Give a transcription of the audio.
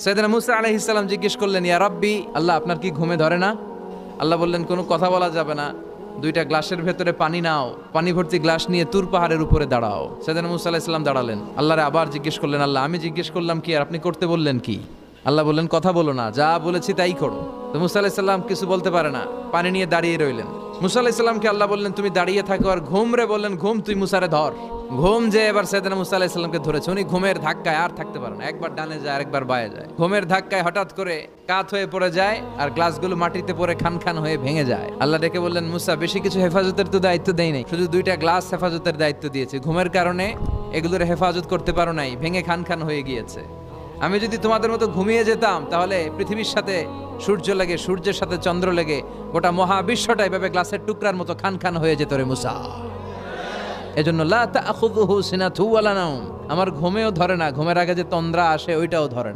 সাইয়েদনা মুসা আলাইহিস সালাম জিজ্ঞেস করলেন, ইয়া রাব্বি, আল্লাহ আপনার কি ঘুমে ধরে না? আল্লাহ বললেন, কোনো কথা বলা যাবে না, দুইটা গ্লাসের ভেতরে পানি নাও, পানি ভর্তি গ্লাস নিয়ে তুর পাহাড়ের উপরে দাঁড়াও। সাইয়েদনা মুসা আলাইহিস সালাম দাঁড়ালেন, আল্লাহরে আবার জিজ্ঞেস করলেন, আল্লাহ আমি জিজ্ঞেস করলাম কি আর আপনি করতে বললেন কি? আল্লাহ বললেন, কথা বলো না, যা বলেছি তাই করো। তো মুসা আলাইহিস সালাম কিছু বলতে পারে না, পানি নিয়ে দাঁড়িয়ে রইলেন। মুসা আলাইহিস সালামকে আল্লাহ বললেন, তুমি দাঁড়িয়ে থাকো আর ঘুম রে, বললেন ঘুম তুই মুসারে ধর। ঘুম যে এবার সাইয়েদনা মুসা আলাইহিস সালামকে ধরেছে, উনি ঘুমের ধাক্কায় আর থাকতে পারে না, একবার ডানে যায় আরেকবার বায়ে যায়। ঘুমের ধাক্কায় হঠাৎ করে কাত হয়ে পড়ে যায় আর গ্লাসগুলো মাটিতে পড়ে খান খান হয়ে ভেঙে যায়। আল্লাহ ডেকে বললেন, মুসা বেশি কিছু হেফাজতের তো দায়িত্ব দেই নাই, শুধু দুইটা গ্লাস হেফাজতের দায়িত্ব দিয়েছি। ঘুমের কারণে এগুলোর হেফাজত করতে পারো নাই, ভেঙে খান খান হয়ে গিয়েছে। আমি যদি তোমাদের মতো ঘুমিয়ে যেতাম তাহলে পৃথিবীর সাথে সূর্য লেগে, সূর্যের সাথে চন্দ্র লেগে গোটা মহাবিশ্বটা এভাবে গ্লাসের টুকরার মতো খান খান হয়ে যেত রে মুসা। এজন্য লা তাখুযুহু সিনাতু ওয়ালা নাওম, আমার ঘুমেও ধরে না, ঘুমের আগে যে তন্দ্রা আসে ওইটাও ধরে না।